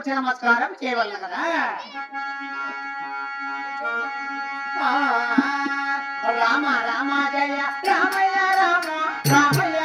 నమస్కారం చేయవలను కదా రామ రామ జయ రామయ్య రామ రామయ్య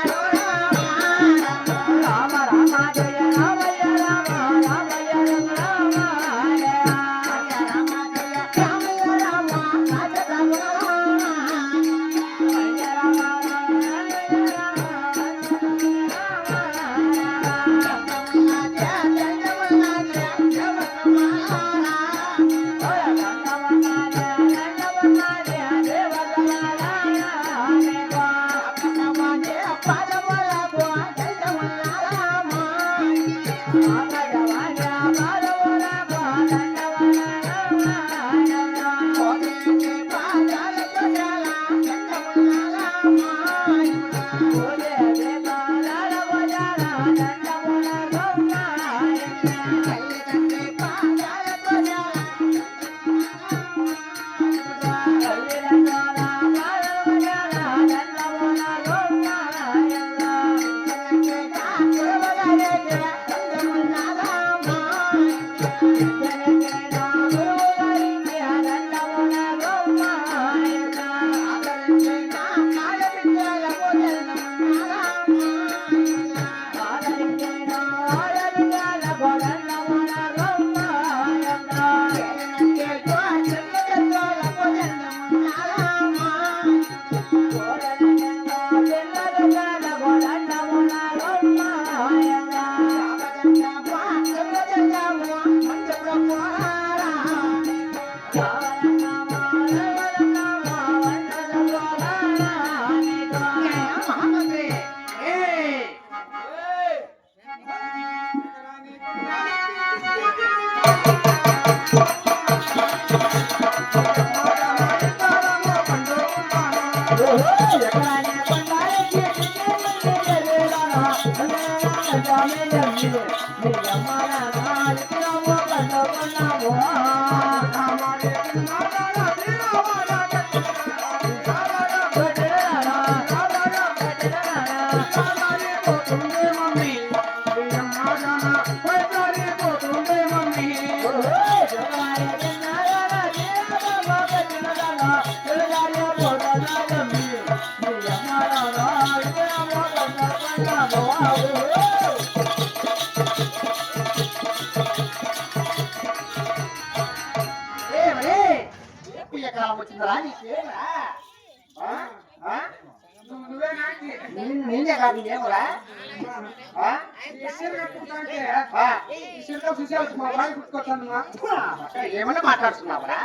ఏమన్నా మాట్లాడుతున్నావా?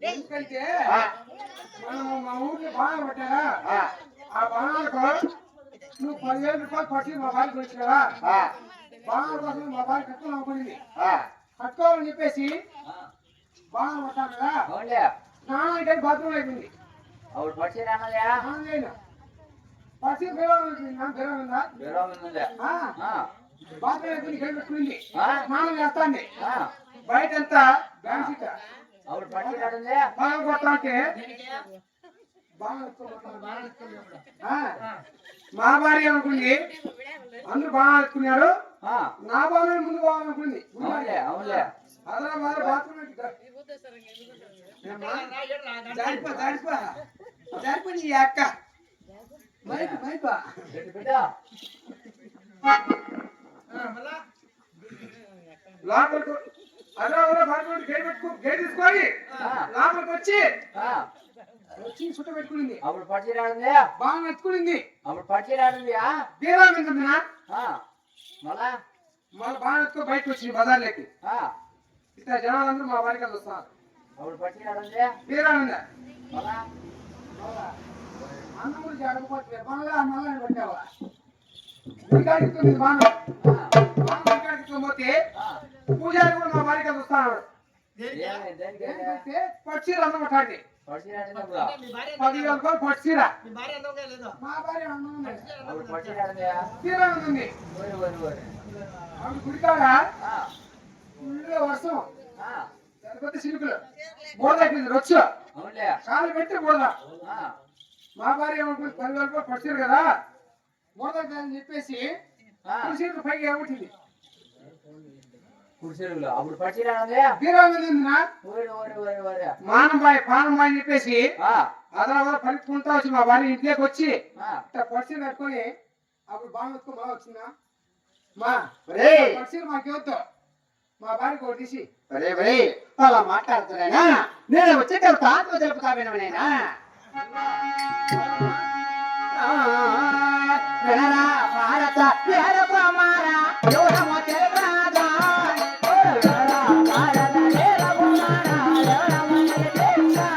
ఎందుకంటే మా ఊరికి బాగా పట్టారా ఆ బాణాలకు నువ్వు 10,000 రూపాయలు పట్టి మా బాగా వచ్చావా బాణాల కోసం మా భార్య కట్టుకుని అవ్వబడింది. ఆ, కట్టుకోవాలని చెప్పేసి ఆ, బాణాలు పట్టాను కదా, అవునులే స్నానం అయితే బాత్రూమ్ అయిపోయింది. అప్పుడు పచ్చి రానలే స్నానం చేయను. పచ్చి బెరవడం అయిపోయింది. నా బెరవ ఉందా? ఉందిలే బాత్రూమ్ అయిపోయింది, గడి పెట్టుకుంది. ఆ. స్నానం చేస్తాండి. బయట ఎంత బ్యాంక్ సీట్ అప్పుడు పచ్చి రాడుంది బాగా కొడతా అంటే మా భార్య అనుకుంది, అందరూ బాగా ఎత్తుకున్నారు, నా బాగా ముందు పోవాలనుకుంది. అవునులే అవునులే అదరా బాగా బాత్రూమ్ జారిపోయి ఈ అక్క మైక్ మైక్ బిడ్డ లోపలికి అదరా బాత్రూమ్ గేట్ పెట్టుకో, గేట్ తీసుకొని లోపలికి వచ్చి చుట్ట పెట్టుకునింది. అప్పుడు పచ్చి రాడుంది బాగా ఎత్తుకునింది. అప్పుడు పచ్చి రాడుంది బీరా మిందా మళ్ళా మళ్ళీ బాగా ఎత్తుకో బయటకు వచ్చింది బజార్లోకి. ఇట్లా జనాలందరూ మా వారికి వస్తున్నారు. అప్పుడు పచ్చి రాడుంది బీరా ఉందా మళ్ళా అన్నం గురించి అడగపోతే మళ్ళా మళ్ళా పెట్టావా గుడికాడిస్తుంది బాణం. బాణం గుడికాడికి పోతే పూజారి కూడా మా వారికి వస్తున్నాడు. పచ్చి అన్నం కొట్టాలి. పచ్చి రాడుంది 10,000 రూపాయలు పచ్చిర. మా భార్య అన్నం ఉంది. అప్పుడు పచ్చి రాడుంది బీరా ఉంది. ఆవిడ గుడికాడ ఫుల్ వర్షం, పెద్ద చిరుకులు, బోర్ద అయిపోయింది. రొచ్చు అవునులే కాలు పెట్టి బోర్ద. మా భార్య ఏమనుకుంది, 10,000 రూపాయలు పచ్చారు కదా బోర్ద అని చెప్పేసి చీరలు పైకి ఏముంటుంది. కుడిసెరుగులు అప్పుడు పచ్చి రాడుంది బీరా మీద మానంబాయి పానంబాయి అని చెప్పేసి అదనా పలుకుంటా వచ్చి మా భార్య ఇంట్లోకి వచ్చి పచ్చి కట్టుకొని అప్పుడు బాగా వస్తూ బాగా వచ్చిందా మా పచ్చి మాకేవద్దు, మా భార్యకి ఒకటి తీసి అలా మాట్లాడుతున్నానా? నేను వచ్చేటప్పుడు తాతకు తెలుపుతా వినవనేనా? వినరా భారత వీర కుమార యోగము తెలుపరాదా? వినరా భారత వీర కుమార యోగము తెలుపరాదా?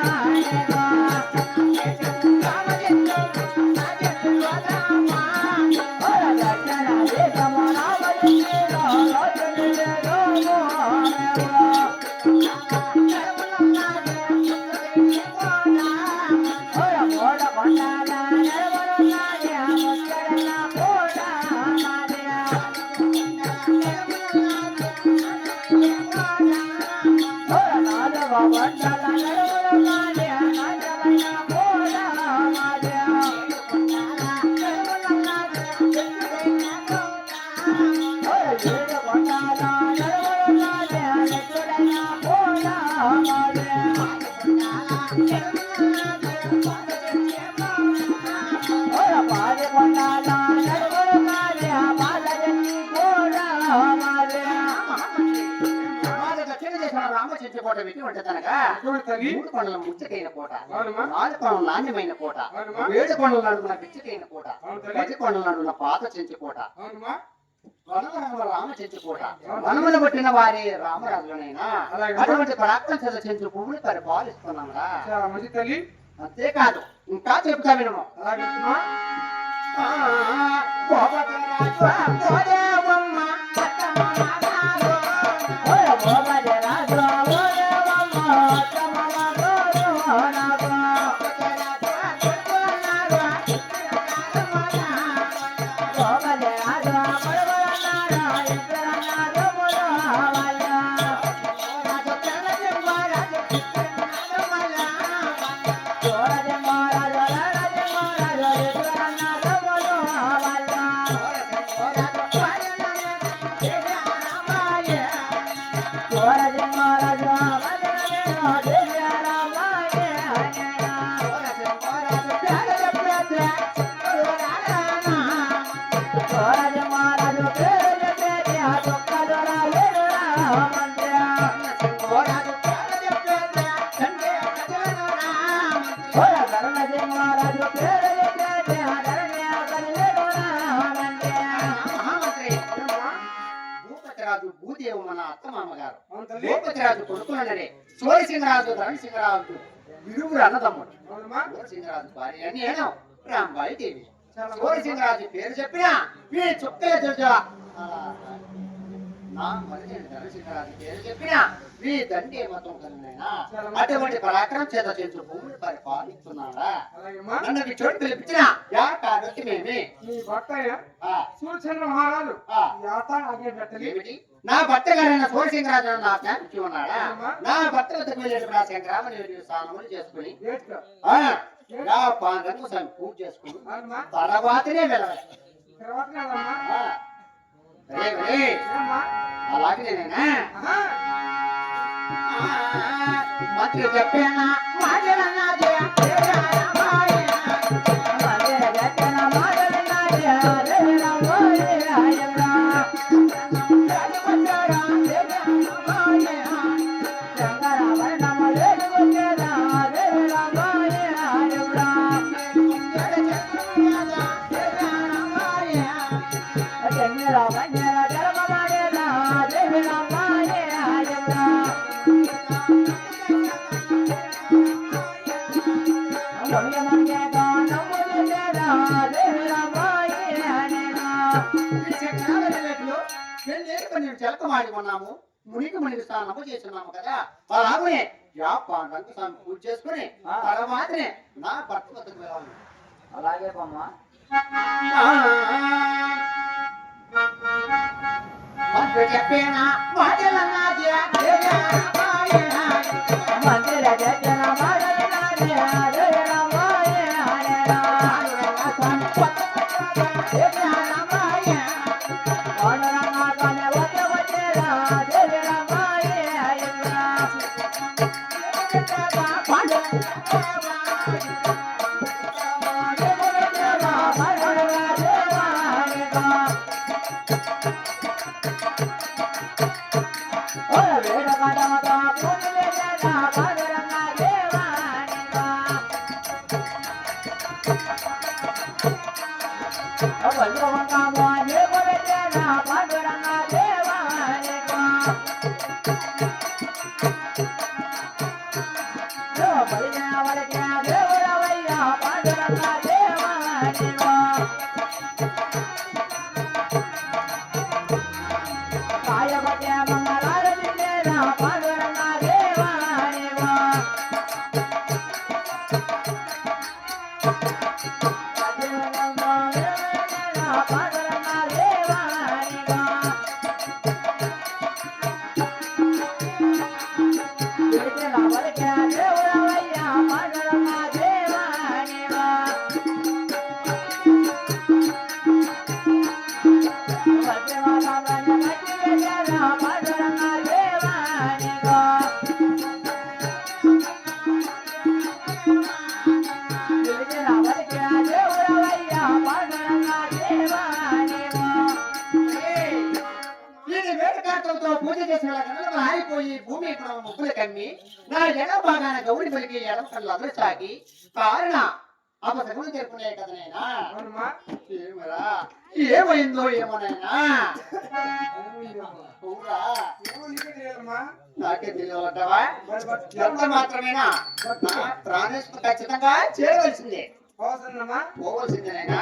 రామచంద్ర రాజేంద్ర రామ ఓ దర్శన దేశము రామచంద్ర రామచంద్రకోట పెట్టి ఉంటదనగా మూడు కొండల ముచ్చటైన కోట, నాలుగు కొండల నాణ్యమైన కోట, 7 కొండల నడుమున పిచ్చకైన కోట, 10 కొండల నడుమున పాత చెంచు కోట, వనరాముల రామ చెంచు కోట. వనములు పుట్టిన వారి రామరాజులనైనా అటువంటి పరాక్రమ చెంచు పువ్వులు పరిపాలిస్తున్నాంరా. అంతేకాదు ఇంకా చెప్తా వినము. భూదేవు మన అత్త మామగారు భూపతిరాజు కొడుకులనే సూర్యసింగరాజు రణసింగరాజు ఇరువురు అన్నదమ్ముడు. సూర్యసింగరాజు భార్య నేను రాంబాయి దేవి. సూర్యసింగరాజు పేరు చెప్పినా వీడి చుక్కలే తెలుసా నా మరిచిన ధనశిఖరాన్ని పేరు చెప్పిన ఈ దండి మతం కనునైనా అటువంటి పరాక్రమం చేత చేసిన భూమిని పరిపాలిస్తున్నాడా అలాగేమ్మా నన్ను ఈ చోటు పిలిపించిన యా కాబట్టి మేమే నీ భర్త ఆ, సూర్యచంద్ర మహారాజు ఆ, ఈ ఆట అగే పెట్టలి ఏమిటి నా భర్త గారైన సూర్యసింగరాజు నా జ్ఞాపించి ఉన్నాడా నా భర్త వద్దకు వెళ్ళేటప్పుడు ఆ శంకరామని స్నానములు చేసుకుని ఏట్లా ఆ, నా పాండ్రంగు స్వామి పూజ చేసుకుని అమ్మా తర్వాతనే వెళ్ళవాలి తర్వాత కాదమ్మా ఆ, సరే మరి. ఏమ్మా అలాగే నేనేనా ఆహా మంత్రి చెప్పేనా మాటలన్నా జయ జయ రామాయ. మందిర జగన మాదన జయ రామోయ రాయరా జగమందరా జయ రామోయ శంకర వర్ణమ జగమందరా జయ రామోయ రాయరా జయ రామోయ జగమమరేనా జయ రామోయ రాయరా జలకమాడి ఉన్నాము మునికి మునికి స్నానము చేస్తున్నాము కదా అలాగే రంగు స్వామి పూజ చేసుకుని తర్వాతనే నా భర్త వద్దకు వెళ్ళాలి అలాగే బొమ్మ మంత్రి చెప్పేనా మాటలన్నా జయ జయ రామాయ. మందిర జగన మాదన జయ రామోయ రాయరా జయ రామోయ వనరంగా కనే వదవజరా జయ రామోయ రాయరా వీడి వేటకాటలతో పూజ చేసిన కనుక ఆగిపోయి భూమి ఇక్కడ ముగ్గులు కమ్మి నా ఎడమ భాగాన గౌరి పలికి ఎడమ కళ్ళు అదురు సాగి కారణ అపసగులు జరుపుకునే కదా నైనా అవునమ్మా ఏమరా ఏమైందో ఏమోనైనా ఊరా ఏమో నీకే తెలియాలమ్మా నాకే తెలియవద్దావా మరి భర్త ఎంత మాత్రమేనా నా ప్రాణేశ్వరు ఖచ్చితంగా చేయవలసిందే అవసరమ్మా పోవలసిందేనైనా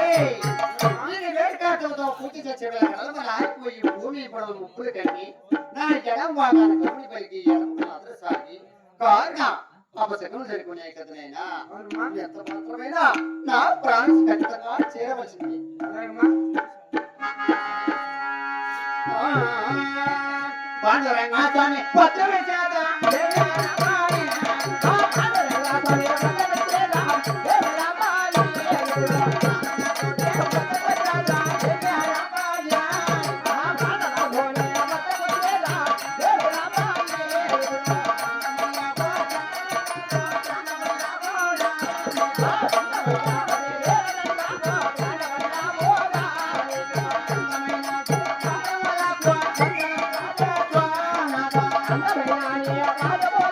ఏయ్, ఈ వేడుకాటంతో పూర్తి చేసే వేళ కలవలారిపోయి భూమి పడవ ముప్పులు కట్టి నా ఎడం వాగాన కరుణి పలికి ఎడమ అదరసాగి కారుగా అపశకులు జరుగుతున్నాయి కదనైనా ఎంత మాత్రమైనా నా ప్రాణం ఖచ్చితంగా చేరవలసింది పాండురంగా స్వామి పత్రం చేత అందమైన